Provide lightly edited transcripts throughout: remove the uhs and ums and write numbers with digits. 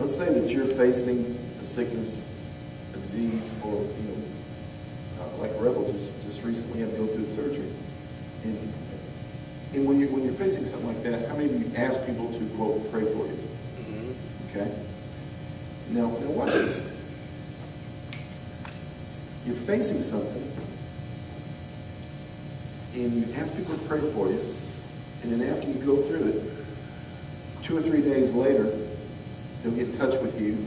let's say that you're facing a sickness, a disease, or like Rebel just recently had to go through surgery. And when you're facing something like that, how many of you ask people to, quote, pray for you? Okay? Now watch this. You're facing something, and you ask people to pray for you, and then after you go through it, 2 or 3 days later, they'll get in touch with you,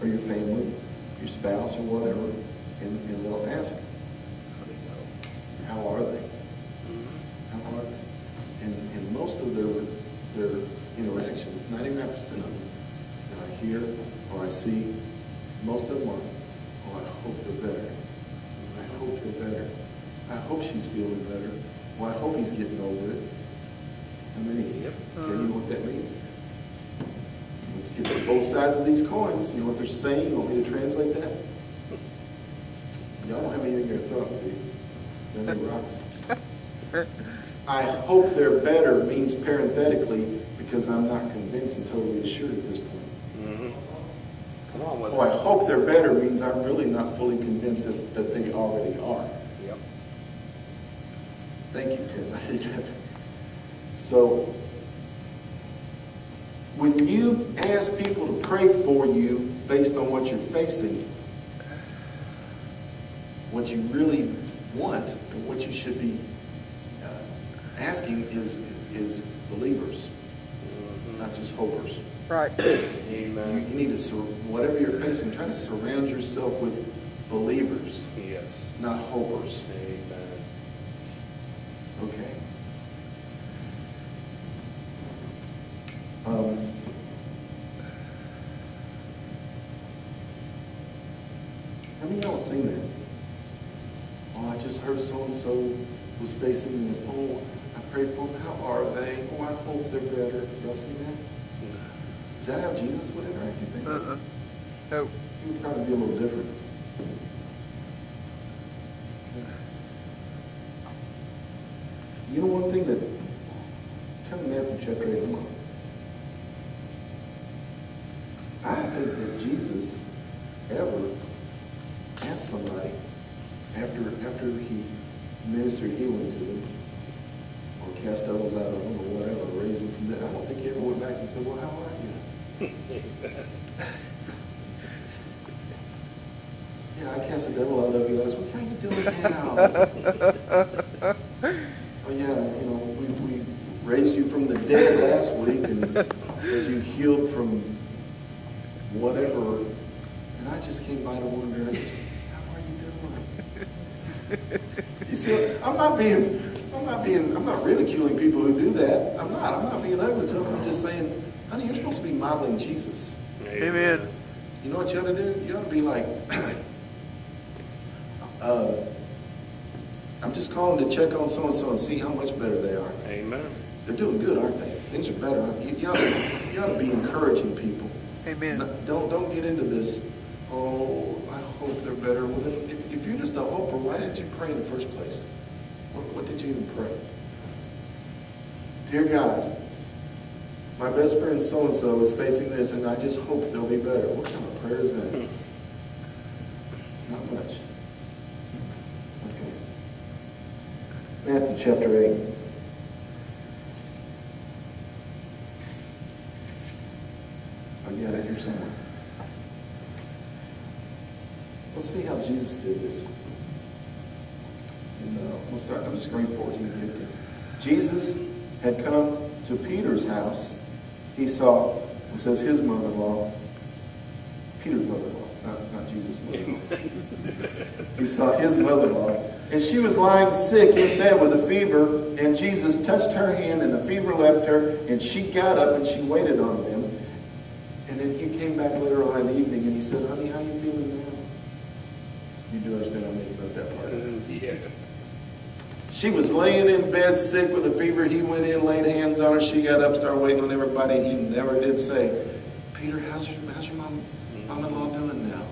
or your family, your spouse, or whatever, and they'll ask, how are they? How are they? And most of their interactions, 99% of them, that I hear or I see, most of them are, oh, I hope they're better. I hope they're better. I hope she's feeling better. Well, I hope he's getting over it. I mean, okay, you know what that means? Let's get to both sides of these coins. You know what they're saying? You want me to translate that? Y'all don't have anything in your throat, do you? Then it rocks. I hope they're better means parenthetically because I'm not convinced and totally assured at this point. Come on with it. Oh, I hope they're better means I'm really not fully convinced that they already are. Yep. Thank you, Tim. I did that. So, when you ask people to pray for you based on what you're facing, what you really want and what you should be asking is believers, not just hopers. Right. Amen. You need to, whatever you're facing, try to surround yourself with believers, Yes. not hopers. Amen. Okay. How many of y'all seen that? Oh, I just heard so-and-so was facing this. Oh, I prayed for them. How are they? Oh, I hope they're better. Y'all seen that? Is that how Jesus would interact, you think? No. He would probably be a little different. You know one thing that, turn to Matthew chapter 8, come on. I don't think that Jesus ever asked somebody after he ministered healing to them, or cast devils out of them, or whatever, raised them from the dead. I don't think he ever went back and said, well, how are you? Yeah, I cast a devil out of you last week. How you doing now? Oh yeah, we raised you from the dead last week and that you healed from whatever. And I just came by to wonder, how are you doing? You see, I'm not ridiculing people who do that. I'm not being ugly to them. I'm just saying, honey, you're supposed to be modeling Jesus. Amen. You know what you ought to do? You ought to be like, I'm just calling to check on so-and-so and see how much better they are. Amen. They're doing good, aren't they? Things are better. You ought to be encouraging people. Amen. Don't get into this, oh, I hope they're better. Well, then, if you're just a hoper, why didn't you pray in the first place? What did you even pray? Dear God, my best friend so-and-so is facing this, and I just hope they'll be better. What kind of prayer is that? Not much. Okay. Matthew chapter 8. I got it here somewhere. Let's see how Jesus did this. And we'll start, I'm just going 14 and 15. Jesus had come to Peter's house. He saw, it says his mother-in-law, Peter's mother-in-law, not Jesus' mother-in-law. He saw his mother-in-law, and she was lying sick in bed with a fever, and Jesus touched her hand, and the fever left her, and she got up and she waited on them. And then he came back later on in the evening, and he said, honey, how you feeling now? You do understand I'm making about that part. Yeah. She was laying in bed sick with a fever. He went in, laid hands on her. She got up, started waiting on everybody. He never did say, Peter, how's your mom-in-law doing now?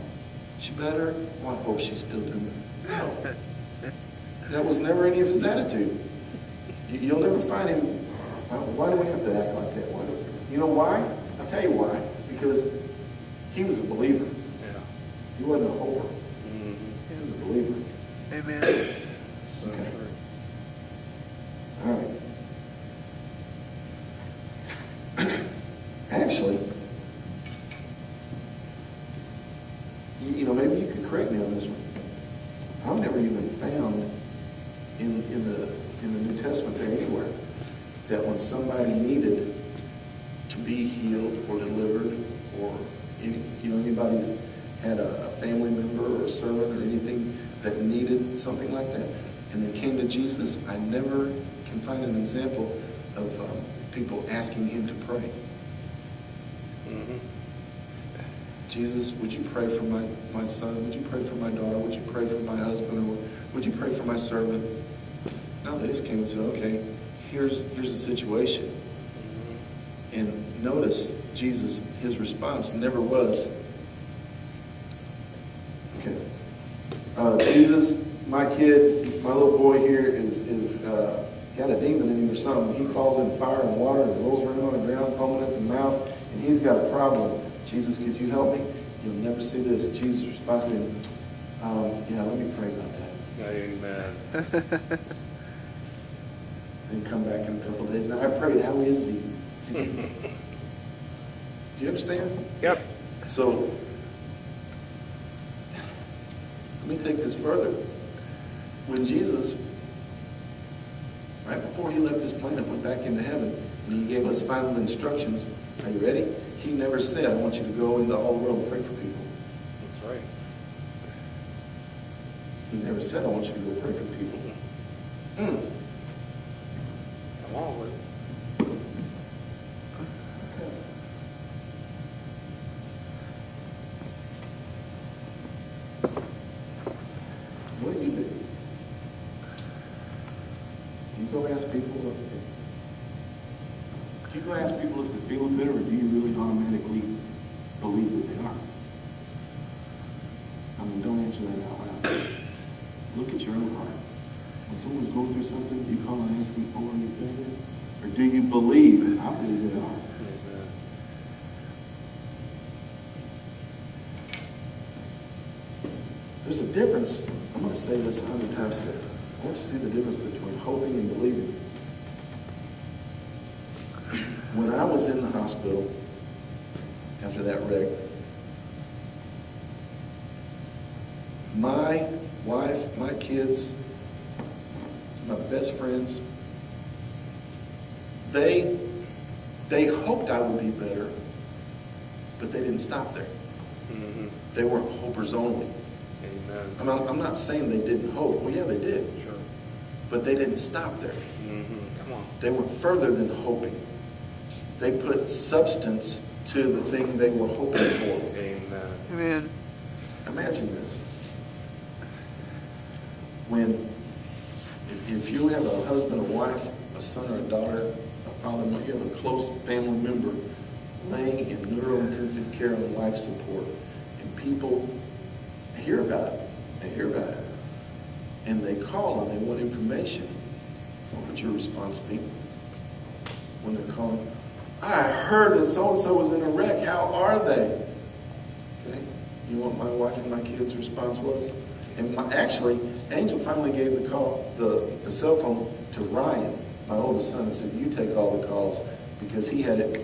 She better? Well, I hope she's still doing it. No. That was never any of his attitude. You'll never find him. Why do we have to act like that? You know why? I'll tell you why. Because He was a believer. Yeah. He wasn't a hoper. Mm-hmm. He was a believer. Amen. So Okay. true. All right. Actually, you know, maybe you could correct me on this one. I've never even found in the New Testament there anywhere that when somebody needed to be healed or delivered, or anybody's had a family member or a servant or anything that needed something like that, and they came to Jesus, I never can find an example of people asking him to pray. Mm-hmm. Jesus, would you pray for my son? Would you pray for my daughter? Would you pray for my husband? Or would you pray for my servant? No, they just came and said, okay, here's the situation. Mm-hmm. And notice Jesus, his response never was, okay, Jesus, my kid, my little boy here is got a demon in him or something. He falls in fire and water and rolls around on the ground, foaming at the mouth, and he's got a problem. Jesus, could you help me? You'll never see this. Jesus' response being, yeah, let me pray about that. Amen. Then come back in a couple of days. Now I prayed, how is he? Do you understand? Yep. So, let me take this further. When Jesus, right before he left this planet, went back into heaven, and he gave us final instructions, are you ready? He never said, I want you to go into all the world and pray for people. That's right. He never said, I want you to go pray for people. Come on with it. Okay. What do? Do you go ask people if they're feeling better, or do you really automatically believe that they are? I mean, don't answer that out loud. Look at your own heart. When someone's going through something, do you call and ask them, oh, are you better? Or do you believe? I believe they are. Amen. There's a difference. I'm going to say this 100 times today. I want you to see the difference between hoping and believing. When I was in the hospital after that wreck, my wife, my kids, my best friends, they hoped I would be better, but they didn't stop there. Mm-hmm. They weren't hopers only. Amen. I'm not saying they didn't hope. Well, yeah, they did. Sure. But they didn't stop there. Mm-hmm. Come on. They went further than hoping. They put substance to the thing they were hoping for. Amen. Amen. Imagine this. If you have a husband, a wife, a son or a daughter, a father, you have a close family member laying in neurointensive care and life support, and people hear about it. They hear about it. And they call and they want information. What would your response be when they're calling? I heard that so-and-so was in a wreck. How are they? Okay. You know what my wife and my kids' response was? And actually, Angel finally gave the cell phone to Ryan, my oldest son, and said, you take all the calls, because he had it,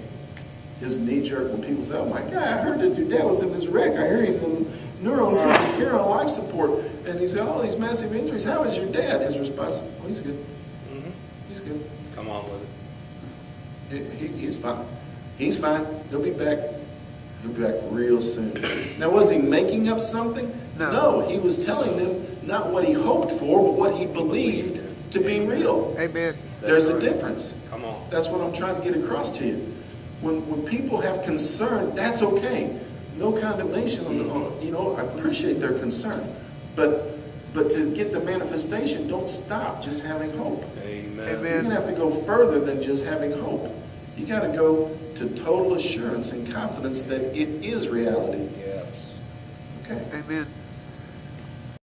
his knee jerk when people say, oh my God, I heard that your dad was in this wreck. I hear he's in neurointensive care on life support. And he said, all these massive injuries, how is your dad? His response, oh, he's good. Mm-hmm. He's good. Come on with it. He's fine. He's fine. He'll be back. He'll be back real soon. Now, was he making up something? No, he was telling them not what he hoped for, but what he believed to be real. Amen. There's a difference. Come on. That's what I'm trying to get across to you. When people have concern, that's okay. No condemnation on I appreciate their concern. But to get the manifestation, don't stop just having hope. Amen. Amen. You're going to have to go further than just having hope. You got to go to total assurance and confidence that it is reality. Yes. Okay. Amen.